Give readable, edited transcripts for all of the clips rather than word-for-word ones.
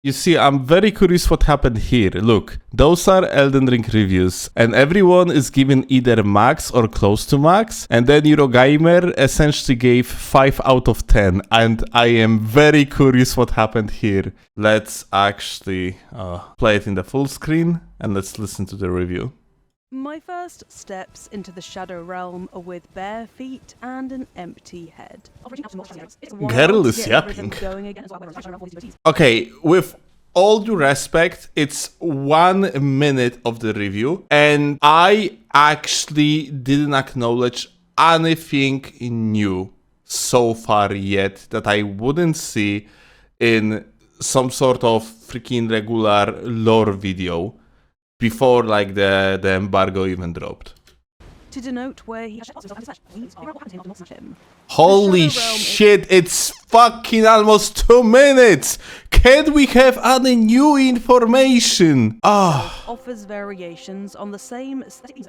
You see, I'm very curious what happened here. Look, those are Elden Ring reviews, and everyone is given either max or close to max, and then Eurogamer essentially gave 5 out of 10, and I am very curious what happened here. Let's actually play it in the full screen, and let's listen to the review. My first steps into the Shadow Realm are with bare feet and an empty head. Girl is yapping. Okay, with all due respect, it's 1 minute of the review, and I actually didn't acknowledge anything new so far yet that I wouldn't see in some sort of freaking regular lore video before like the embargo even dropped. To denote where he... Holy shit, it's fucking almost 2 minutes! Can we have any new information? offers variations on the same aesthetic.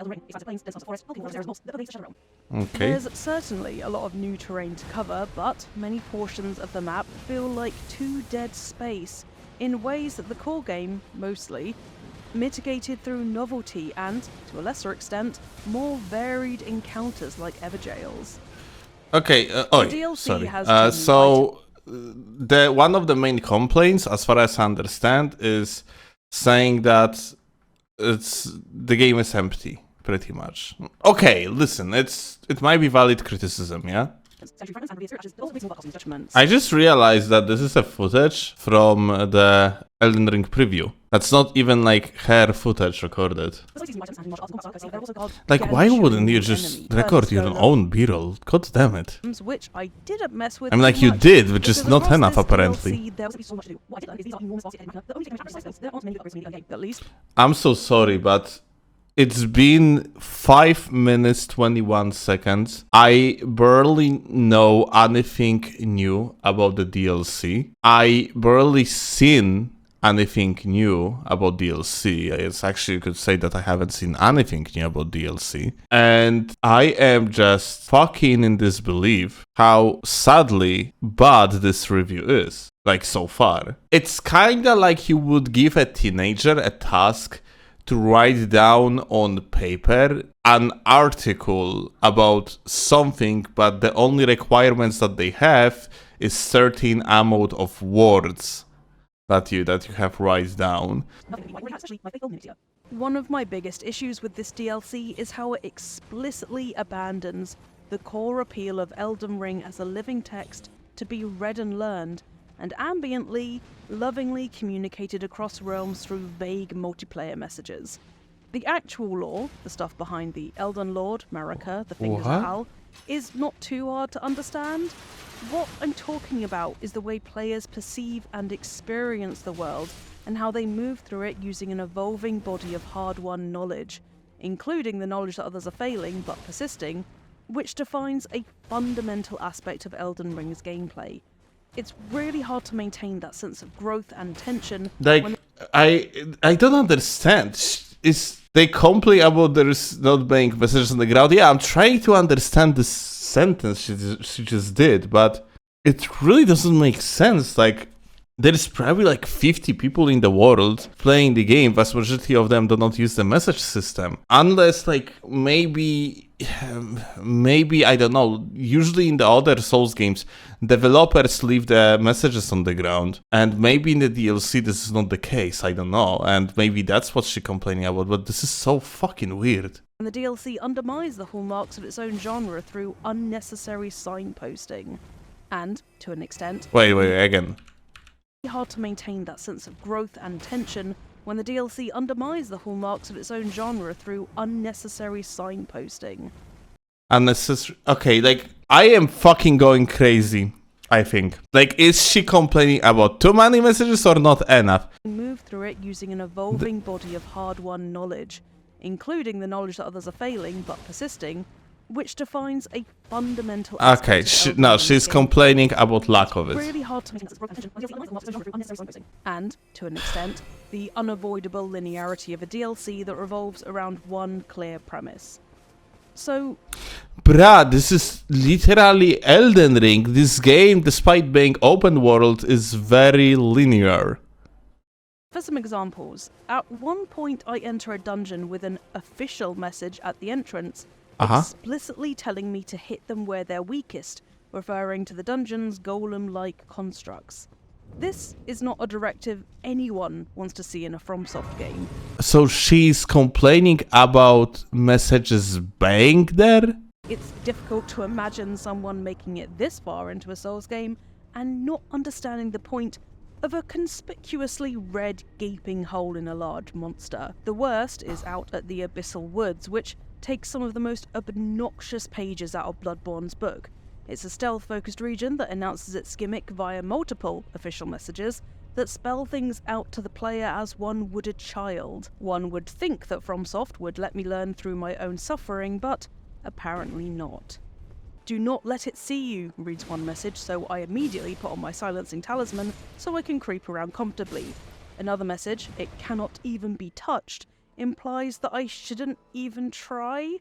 Okay. There's certainly a lot of new terrain to cover, but many portions of the map feel like too dead space in ways that the core game, mostly, mitigated through novelty and, to a lesser extent, more varied encounters like Everjails. Okay, DLC sorry. has So, one of the main complaints, as far as I understand, is saying that the game is empty, pretty much. Okay, listen, it might be valid criticism, yeah? I just realized that this is a footage from the Elden Ring preview. That's not even like her footage recorded. Like, why wouldn't you just record your own B-roll? God damn it. Which I didn't mess with. I mean, like, you did, which is not enough, apparently. At least. I'm so sorry, but it's been 5 minutes, 21 seconds. I barely know anything new about the DLC. I barely seen anything new about DLC. It's actually, you could say that I haven't seen anything new about DLC. And I am just fucking in disbelief how sadly bad this review is. Like, so far. It's kinda like you would give a teenager a task to write down on paper an article about something, but the only requirements that they have is certain amount of words that you have write down. One of my biggest issues with this DLC is how it explicitly abandons the core appeal of Elden Ring as a living text to be read and learned, and ambiently, lovingly communicated across realms through vague multiplayer messages. The actual lore, the stuff behind the Elden Lord, Marika, the Fingers of Hal, is not too hard to understand. What I'm talking about is the way players perceive and experience the world, and how they move through it using an evolving body of hard-won knowledge, including the knowledge that others are failing but persisting, which defines a fundamental aspect of Elden Ring's gameplay. It's really hard to maintain that sense of growth and tension. Like, I don't understand. They complain about there's not being messages on the ground. Yeah, I'm trying to understand this sentence she just did, but it really doesn't make sense. Like, there's probably like 50 people in the world playing the game. Vast majority of them do not use the message system. Unless, like, maybe, I don't know, usually in the other Souls games, developers leave the messages on the ground. And maybe in the DLC this is not the case, I don't know. And maybe that's what she's complaining about, but this is so fucking weird. And the DLC undermines the hallmarks of its own genre through unnecessary signposting. And, to an extent... Wait, again. Hard to maintain that sense of growth and tension when the DLC undermines the hallmarks of its own genre through unnecessary signposting. Unnecessary. Okay, like, I am fucking going crazy, I think. Like, is she complaining about too many messages or not enough? Move through it using an evolving body of hard-won knowledge, including the knowledge that others are failing but persisting, which defines a fundamental aspect. Okay, she's complaining about lack of it. Really hard to make and, to an extent, the unavoidable linearity of a DLC that revolves around one clear premise. So... Bruh, this is literally Elden Ring. This game, despite being open world, is very linear. For some examples, at one point I enter a dungeon with an official message at the entrance, explicitly telling me to hit them where they're weakest, referring to the dungeon's golem-like constructs. This is not a directive anyone wants to see in a FromSoft game. So she's complaining about messages being there? It's difficult to imagine someone making it this far into a Souls game and not understanding the point of a conspicuously red gaping hole in a large monster. The worst is out at the Abyssal Woods, which takes some of the most obnoxious pages out of Bloodborne's book. It's a stealth-focused region that announces its gimmick via multiple official messages that spell things out to the player as one would a child. One would think that FromSoft would let me learn through my own suffering, but apparently not. "Do not let it see you," reads one message, so I immediately put on my silencing talisman so I can creep around comfortably. Another message, "It cannot even be touched," implies that I shouldn't even try.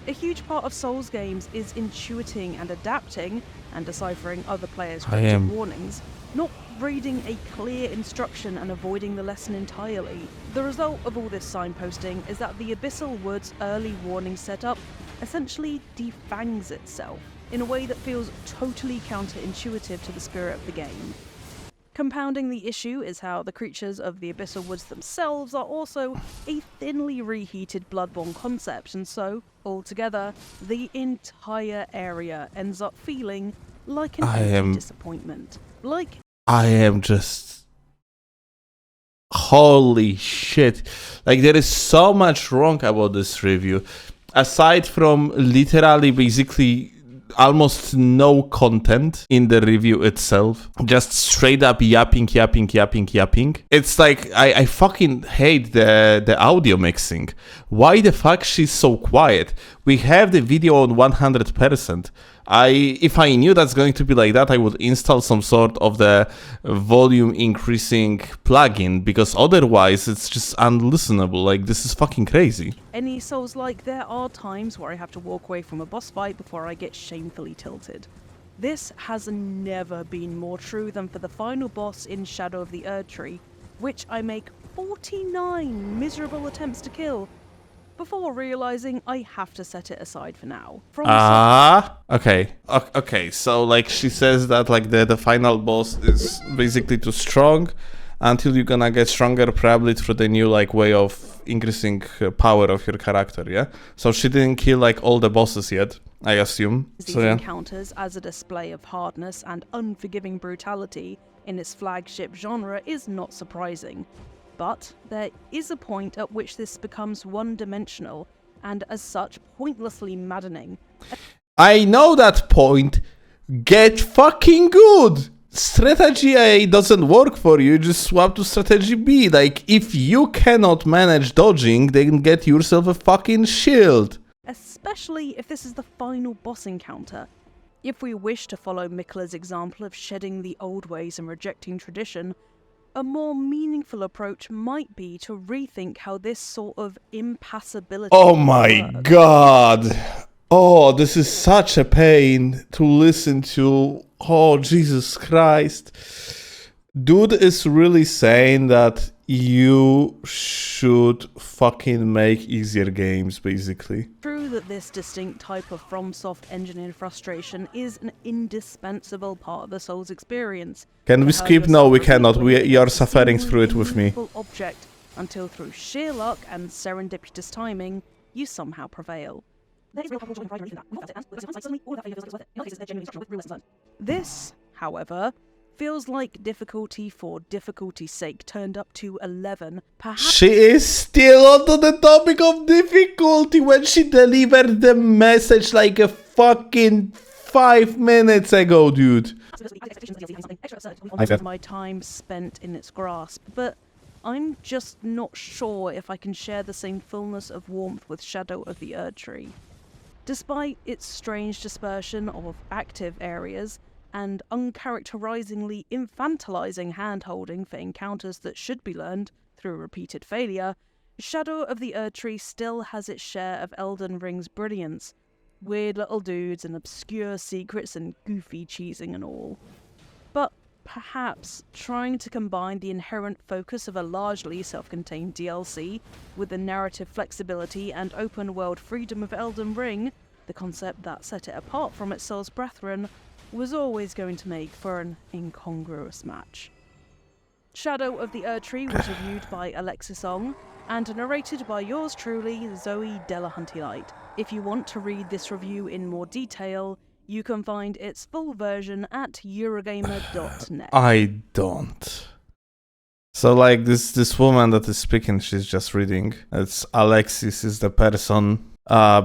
A huge part of Souls games is intuiting and adapting and deciphering other players' cryptic warnings, not reading a clear instruction and avoiding the lesson entirely. The result of all this signposting is that the Abyssal Woods early warning setup essentially defangs itself in a way that feels totally counterintuitive to the spirit of the game. Compounding the issue is how the creatures of the Abyssal Woods themselves are also a thinly reheated Bloodborne concept, and so, altogether, the entire area ends up feeling like an empty disappointment. I am just... Holy shit. Like, there is so much wrong about this review. Aside from literally basically almost no content in the review itself, just straight up yapping. It's like, I fucking hate the audio mixing. Why the fuck she's so quiet? We have the video on 100%. If I knew that's going to be like that, I would install some sort of the volume increasing plugin, because otherwise it's just unlistenable. Like, this is fucking crazy. Any Souls-like, there are times where I have to walk away from a boss fight before I get shamefully tilted. This has never been more true than for the final boss in Shadow of the Erdtree, which I make 49 miserable attempts to kill, before realizing I have to set it aside for now. Okay, so like she says that like the final boss is basically too strong until you're gonna get stronger, probably through the new like way of increasing power of your character, yeah? So she didn't kill like all the bosses yet, I assume. These encounters as a display of hardness and unforgiving brutality in its flagship genre is not surprising. But there is a point at which this becomes one-dimensional, and as such, pointlessly maddening. I know that point. Get fucking good! Strategy A doesn't work for you, just swap to strategy B. Like, if you cannot manage dodging, then get yourself a fucking shield. Especially if this is the final boss encounter. If we wish to follow Mikla's example of shedding the old ways and rejecting tradition, a more meaningful approach might be to rethink how this sort of impassibility Oh my god! Oh, this is such a pain to listen to. Oh, Jesus Christ. Dude is really saying that you should fucking make easier games, basically. True that this distinct type of FromSoft engineered frustration is an indispensable part of the Souls experience. Can we skip? No, we cannot. You are suffering through it with me. Object until through sheer luck and serendipitous timing, you somehow prevail. This, however, feels like difficulty for difficulty's sake turned up to 11. Perhaps she is still onto the topic of difficulty when she delivered the message like a fucking 5 minutes ago, dude. My time spent in its grasp, but I'm just not sure if I can share the same fullness of warmth with Shadow of the Erdtree. Despite its strange dispersion of active areas and uncharacterizingly infantilizing hand-holding for encounters that should be learned through repeated failure, Shadow of the Erdtree still has its share of Elden Ring's brilliance, weird little dudes and obscure secrets and goofy cheesing and all. But perhaps trying to combine the inherent focus of a largely self-contained DLC with the narrative flexibility and open-world freedom of Elden Ring, the concept that set it apart from its Souls brethren, was always going to make for an incongruous match. Shadow of the Erdtree was reviewed by Alexis Ong and narrated by yours truly, Zoe Delahunty-Light. If you want to read this review in more detail, you can find its full version at Eurogamer.net. I don't. So like this woman that is speaking, she's just reading. It's Alexis is the person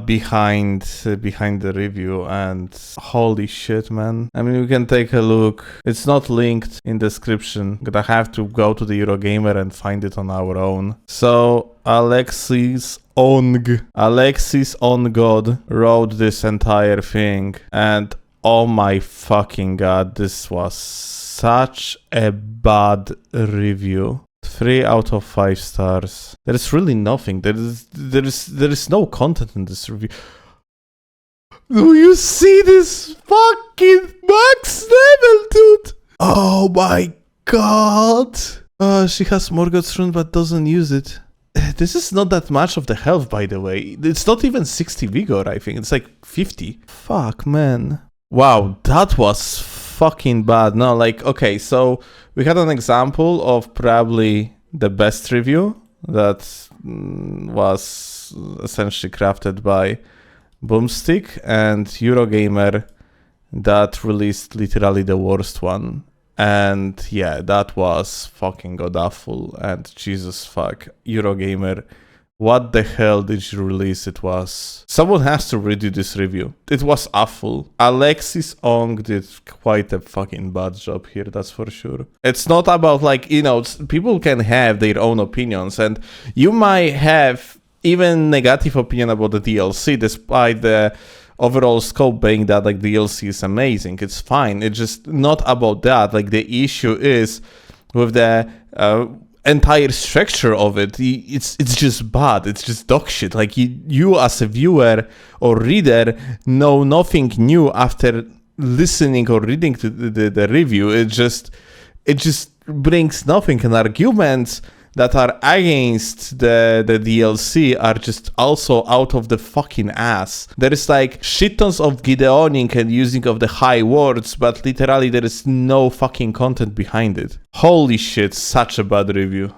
behind the review, and holy shit, man. I mean, we can take a look. It's not linked in description. Gonna have to go to the Eurogamer and find it on our own. So Alexis Ongod wrote this entire thing, and oh my fucking god, this was such a bad review. 3 out of 5 stars. There is really nothing. There is no content in this review. Do you see this fucking max level, dude? Oh my god. She has Morgoth's rune but doesn't use it. This is not that much of the health, by the way. It's not even 60 vigor, I think. It's like 50. Fuck, man. Wow, that was fucking bad. No, like, okay, so we had an example of probably the best review that was essentially crafted by Boomstick, and Eurogamer that released literally the worst one. And yeah, that was fucking god-awful. And Jesus fuck, Eurogamer, what the hell did you release? It was... Someone has to redo this review. It was awful. Alexis Ong did quite a fucking bad job here, that's for sure. It's not about like, you know, people can have their own opinions, and you might have even negative opinion about the DLC, despite the overall scope being that like the DLC is amazing. It's fine. It's just not about that. Like the issue is with the entire structure of it. It's just bad. It's just dog shit. Like you as a viewer or reader know nothing new after listening or reading to the review. It just brings nothing, and arguments that are against the DLC are just also out of the fucking ass. There is like shit tons of Gideoning and using of the high words, but literally there is no fucking content behind it. Holy shit, such a bad review.